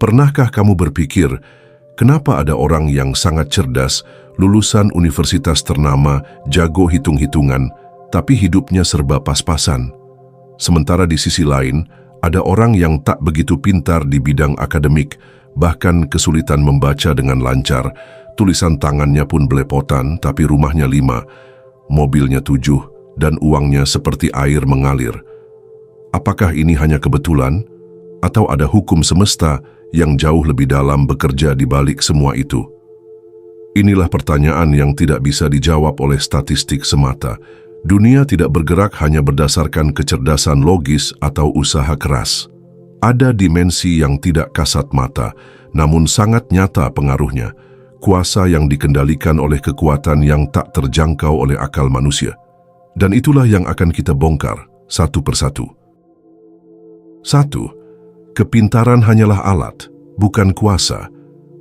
Pernahkah kamu berpikir, kenapa ada orang yang sangat cerdas, lulusan universitas ternama, jago hitung-hitungan, tapi hidupnya serba pas-pasan? Sementara di sisi lain, ada orang yang tak begitu pintar di bidang akademik, bahkan kesulitan membaca dengan lancar, tulisan tangannya pun belepotan, tapi rumahnya 5, mobilnya 7, dan uangnya seperti air mengalir. Apakah ini hanya kebetulan? Atau ada hukum semesta yang jauh lebih dalam bekerja di balik semua itu? Inilah pertanyaan yang tidak bisa dijawab oleh statistik semata. Dunia tidak bergerak hanya berdasarkan kecerdasan logis atau usaha keras. Ada dimensi yang tidak kasat mata, namun sangat nyata pengaruhnya. Kuasa yang dikendalikan oleh kekuatan yang tak terjangkau oleh akal manusia. Dan itulah yang akan kita bongkar satu persatu. 1. Kepintaran hanyalah alat, bukan kuasa.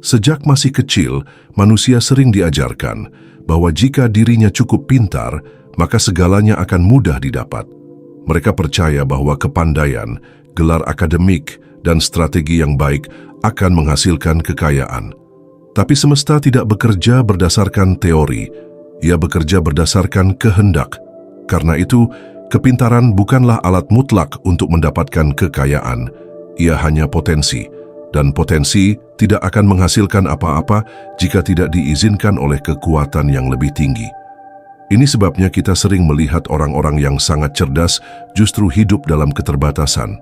Sejak masih kecil, manusia sering diajarkan bahwa jika dirinya cukup pintar, maka segalanya akan mudah didapat. Mereka percaya bahwa kepandaian, gelar akademik, dan strategi yang baik akan menghasilkan kekayaan. Tapi semesta tidak bekerja berdasarkan teori, ia bekerja berdasarkan kehendak. Karena itu, kepintaran bukanlah alat mutlak untuk mendapatkan kekayaan, ia hanya potensi, dan potensi tidak akan menghasilkan apa-apa jika tidak diizinkan oleh kekuatan yang lebih tinggi. Ini sebabnya kita sering melihat orang-orang yang sangat cerdas justru hidup dalam keterbatasan,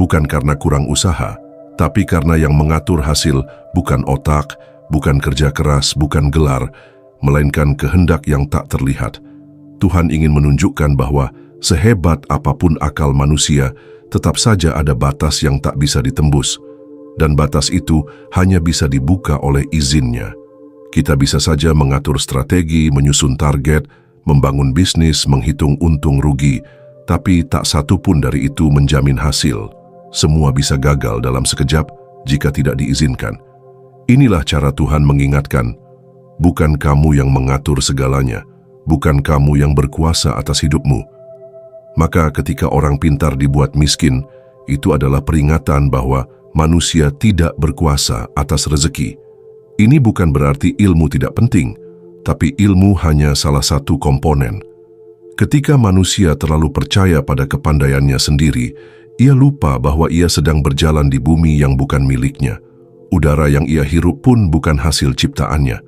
bukan karena kurang usaha, tapi karena yang mengatur hasil bukan otak, bukan kerja keras, bukan gelar, melainkan kehendak yang tak terlihat. Tuhan ingin menunjukkan bahwa sehebat apapun akal manusia, tetap saja ada batas yang tak bisa ditembus, dan batas itu hanya bisa dibuka oleh izinnya. Kita bisa saja mengatur strategi, menyusun target, membangun bisnis, menghitung untung rugi, tapi tak satu pun dari itu menjamin hasil. Semua bisa gagal dalam sekejap jika tidak diizinkan. Inilah cara Tuhan mengingatkan, bukan kamu yang mengatur segalanya, bukan kamu yang berkuasa atas hidupmu. Maka ketika orang pintar dibuat miskin, itu adalah peringatan bahwa manusia tidak berkuasa atas rezeki. Ini bukan berarti ilmu tidak penting, tapi ilmu hanya salah satu komponen. Ketika manusia terlalu percaya pada kepandaiannya sendiri, ia lupa bahwa ia sedang berjalan di bumi yang bukan miliknya. Udara yang ia hirup pun bukan hasil ciptaannya.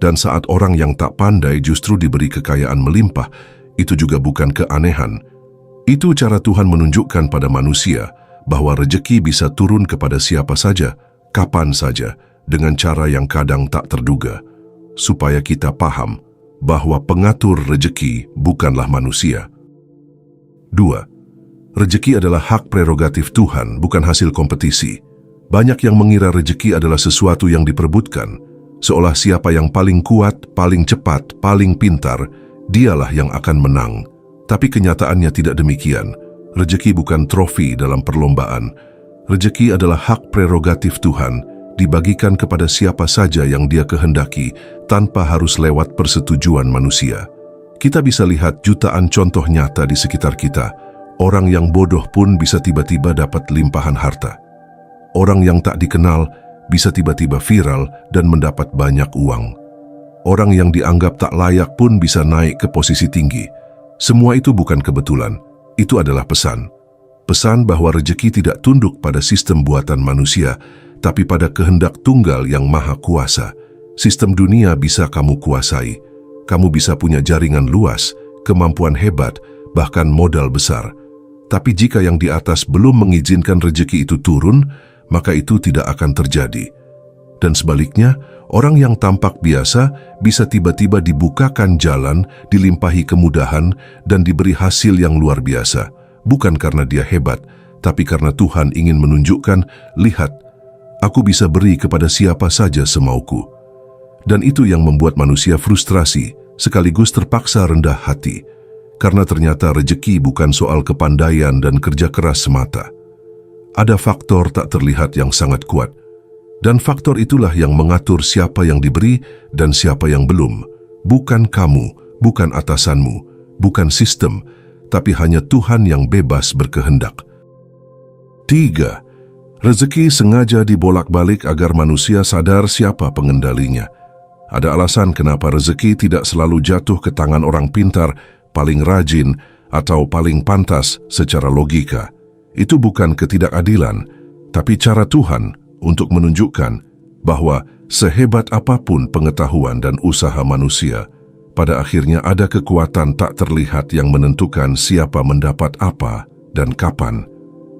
Dan saat orang yang tak pandai justru diberi kekayaan melimpah, itu juga bukan keanehan. Itu cara Tuhan menunjukkan pada manusia bahwa rezeki bisa turun kepada siapa saja, kapan saja, dengan cara yang kadang tak terduga. Supaya kita paham bahwa pengatur rezeki bukanlah manusia. 2. Rezeki adalah hak prerogatif Tuhan, bukan hasil kompetisi. Banyak yang mengira rezeki adalah sesuatu yang diperebutkan, seolah siapa yang paling kuat, paling cepat, paling pintar, dialah yang akan menang. Tapi kenyataannya tidak demikian. Rezeki bukan trofi dalam perlombaan. Rezeki adalah hak prerogatif Tuhan, dibagikan kepada siapa saja yang Dia kehendaki, tanpa harus lewat persetujuan manusia. Kita bisa lihat jutaan contoh nyata di sekitar kita. Orang yang bodoh pun bisa tiba-tiba dapat limpahan harta. Orang yang tak dikenal bisa tiba-tiba viral dan mendapat banyak uang. Orang yang dianggap tak layak pun bisa naik ke posisi tinggi. Semua itu bukan kebetulan, itu adalah pesan. Pesan bahwa rezeki tidak tunduk pada sistem buatan manusia, tapi pada kehendak tunggal yang maha kuasa. Sistem dunia bisa kamu kuasai. Kamu bisa punya jaringan luas, kemampuan hebat, bahkan modal besar. Tapi jika yang di atas belum mengizinkan rezeki itu turun, maka itu tidak akan terjadi. Dan sebaliknya, orang yang tampak biasa bisa tiba-tiba dibukakan jalan, dilimpahi kemudahan, dan diberi hasil yang luar biasa. Bukan karena dia hebat, tapi karena Tuhan ingin menunjukkan, lihat, aku bisa beri kepada siapa saja semauku. Dan itu yang membuat manusia frustrasi, sekaligus terpaksa rendah hati. Karena ternyata rezeki bukan soal kepandaian dan kerja keras semata. Ada faktor tak terlihat yang sangat kuat. Dan faktor itulah yang mengatur siapa yang diberi dan siapa yang belum. Bukan kamu, bukan atasanmu, bukan sistem, tapi hanya Tuhan yang bebas berkehendak. 3. Rezeki sengaja dibolak-balik agar manusia sadar siapa pengendalinya. Ada alasan kenapa rezeki tidak selalu jatuh ke tangan orang pintar, paling rajin, atau paling pantas secara logika. Itu bukan ketidakadilan, tapi cara Tuhan untuk menunjukkan bahwa sehebat apapun pengetahuan dan usaha manusia, pada akhirnya ada kekuatan tak terlihat yang menentukan siapa mendapat apa dan kapan.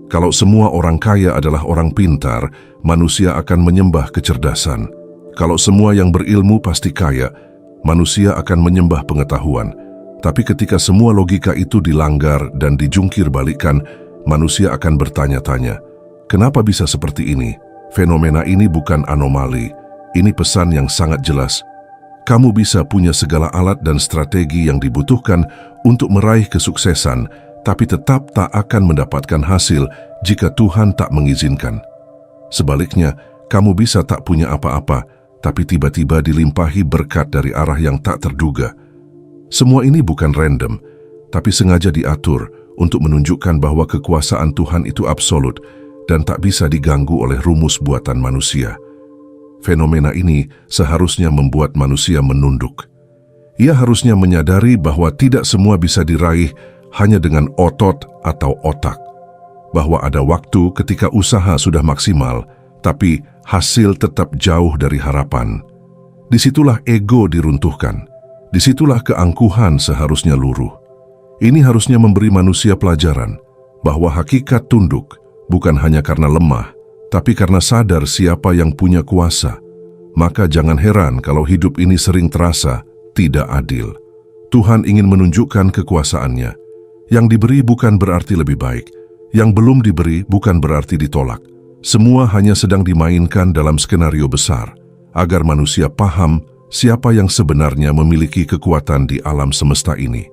Kalau semua orang kaya adalah orang pintar, manusia akan menyembah kecerdasan. Kalau semua yang berilmu pasti kaya, manusia akan menyembah pengetahuan. Tapi ketika semua logika itu dilanggar dan dijungkir balikan, manusia akan bertanya-tanya, kenapa bisa seperti ini? Fenomena ini bukan anomali, ini pesan yang sangat jelas. Kamu bisa punya segala alat dan strategi yang dibutuhkan untuk meraih kesuksesan, tapi tetap tak akan mendapatkan hasil jika Tuhan tak mengizinkan. Sebaliknya, kamu bisa tak punya apa-apa, tapi tiba-tiba dilimpahi berkat dari arah yang tak terduga. Semua ini bukan random, tapi sengaja diatur untuk menunjukkan bahwa kekuasaan Tuhan itu absolut dan tak bisa diganggu oleh rumus buatan manusia. Fenomena ini seharusnya membuat manusia menunduk. Ia harusnya menyadari bahwa tidak semua bisa diraih hanya dengan otot atau otak. Bahwa ada waktu ketika usaha sudah maksimal, tapi hasil tetap jauh dari harapan. Disitulah ego diruntuhkan. Disitulah keangkuhan seharusnya luruh. Ini harusnya memberi manusia pelajaran bahwa hakikat tunduk bukan hanya karena lemah, tapi karena sadar siapa yang punya kuasa. Maka jangan heran kalau hidup ini sering terasa tidak adil. Tuhan ingin menunjukkan kekuasaannya. Yang diberi bukan berarti lebih baik. Yang belum diberi bukan berarti ditolak. Semua hanya sedang dimainkan dalam skenario besar, agar manusia paham siapa yang sebenarnya memiliki kekuatan di alam semesta ini.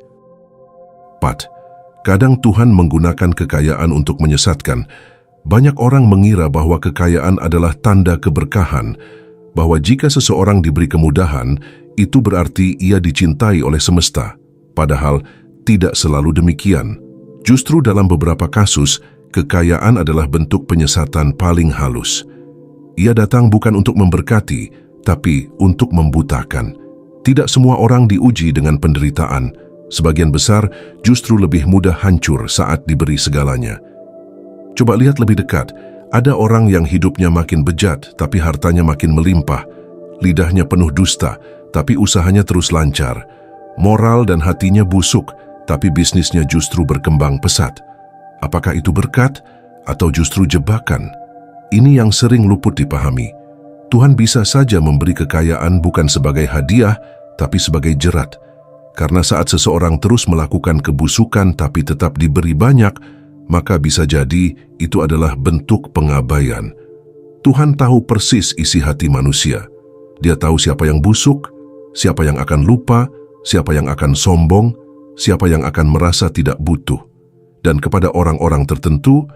4. Kadang Tuhan menggunakan kekayaan untuk menyesatkan. Banyak orang mengira bahwa kekayaan adalah tanda keberkahan, bahwa jika seseorang diberi kemudahan, itu berarti ia dicintai oleh semesta. Padahal tidak selalu demikian. Justru dalam beberapa kasus, kekayaan adalah bentuk penyesatan paling halus. Ia datang bukan untuk memberkati, tapi untuk membutakan. Tidak semua orang diuji dengan penderitaan. Sebagian besar justru lebih mudah hancur saat diberi segalanya. Coba lihat lebih dekat. Ada orang yang hidupnya makin bejat, tapi hartanya makin melimpah. Lidahnya penuh dusta, tapi usahanya terus lancar. Moral dan hatinya busuk, tapi bisnisnya justru berkembang pesat. Apakah itu berkat atau justru jebakan? Ini yang sering luput dipahami. Tuhan bisa saja memberi kekayaan bukan sebagai hadiah, tapi sebagai jerat. Karena saat seseorang terus melakukan kebusukan tapi tetap diberi banyak, maka bisa jadi itu adalah bentuk pengabaian. Tuhan tahu persis isi hati manusia. Dia tahu siapa yang busuk, siapa yang akan lupa, siapa yang akan sombong, siapa yang akan merasa tidak butuh. Dan kepada orang-orang tertentu,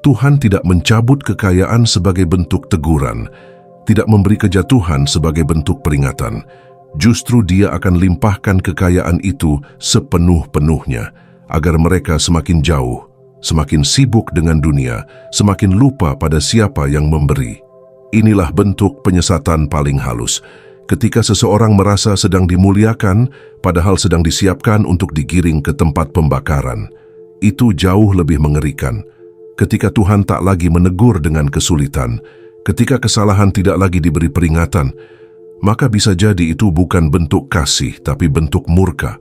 Tuhan tidak mencabut kekayaan sebagai bentuk teguran, tidak memberi kejatuhan sebagai bentuk peringatan. Justru Dia akan limpahkan kekayaan itu sepenuh-penuhnya, agar mereka semakin jauh, semakin sibuk dengan dunia, semakin lupa pada siapa yang memberi. Inilah bentuk penyesatan paling halus. Ketika seseorang merasa sedang dimuliakan, padahal sedang disiapkan untuk digiring ke tempat pembakaran. Itu jauh lebih mengerikan. Ketika Tuhan tak lagi menegur dengan kesulitan, ketika kesalahan tidak lagi diberi peringatan, maka bisa jadi itu bukan bentuk kasih, tapi bentuk murka.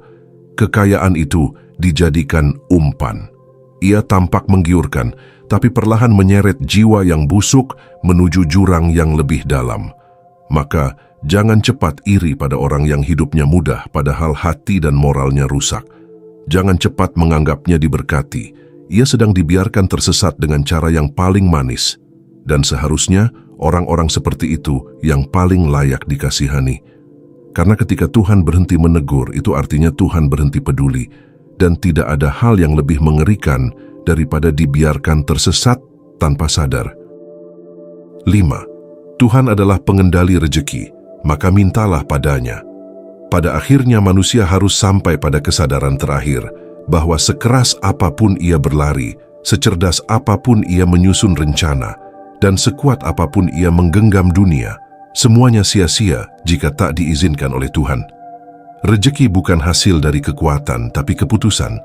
Kekayaan itu dijadikan umpan. Ia tampak menggiurkan, tapi perlahan menyeret jiwa yang busuk menuju jurang yang lebih dalam. Maka, jangan cepat iri pada orang yang hidupnya mudah padahal hati dan moralnya rusak. Jangan cepat menganggapnya diberkati. Ia sedang dibiarkan tersesat dengan cara yang paling manis. Dan seharusnya orang-orang seperti itu yang paling layak dikasihani. Karena ketika Tuhan berhenti menegur, itu artinya Tuhan berhenti peduli. Dan tidak ada hal yang lebih mengerikan daripada dibiarkan tersesat tanpa sadar. 5. Tuhan adalah pengendali rejeki, maka mintalah padanya. Pada akhirnya manusia harus sampai pada kesadaran terakhir bahwa sekeras apapun ia berlari, secerdas apapun ia menyusun rencana, Dan sekuat apapun ia menggenggam dunia, semuanya sia-sia jika tak diizinkan oleh Tuhan. Rejeki bukan hasil dari kekuatan, tapi keputusan.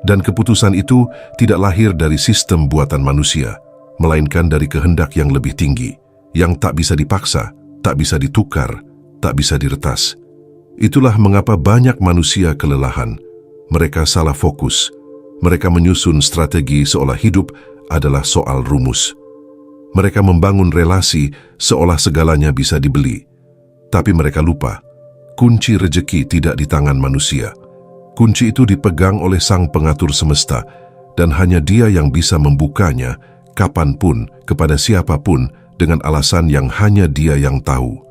Dan keputusan itu tidak lahir dari sistem buatan manusia, melainkan dari kehendak yang lebih tinggi, yang tak bisa dipaksa, tak bisa ditukar, tak bisa diretas. Itulah mengapa banyak manusia kelelahan. Mereka salah fokus. Mereka menyusun strategi seolah hidup adalah soal rumus. Mereka membangun relasi seolah segalanya bisa dibeli. Tapi mereka lupa, kunci rejeki tidak di tangan manusia. Kunci itu dipegang oleh Sang Pengatur semesta, dan hanya Dia yang bisa membukanya kapanpun, kepada siapapun, dengan alasan yang hanya Dia yang tahu.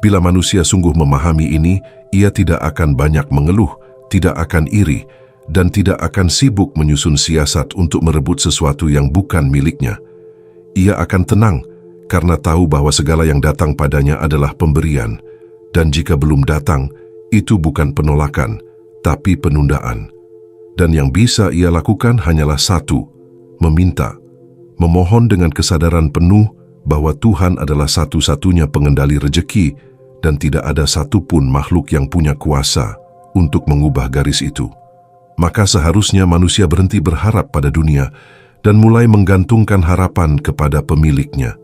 Bila manusia sungguh memahami ini, ia tidak akan banyak mengeluh, tidak akan iri, dan tidak akan sibuk menyusun siasat untuk merebut sesuatu yang bukan miliknya. Ia akan tenang, karena tahu bahwa segala yang datang padanya adalah pemberian, dan jika belum datang, itu bukan penolakan, tapi penundaan. Dan yang bisa ia lakukan hanyalah satu, meminta, memohon dengan kesadaran penuh bahwa Tuhan adalah satu-satunya pengendali rejeki dan tidak ada satupun makhluk yang punya kuasa untuk mengubah garis itu. Maka seharusnya manusia berhenti berharap pada dunia dan mulai menggantungkan harapan kepada pemiliknya.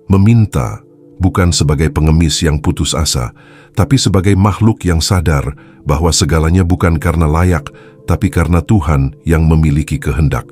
Meminta bukan sebagai pengemis yang putus asa, tapi sebagai makhluk yang sadar bahwa segalanya bukan karena layak, tapi karena Tuhan yang memiliki kehendak.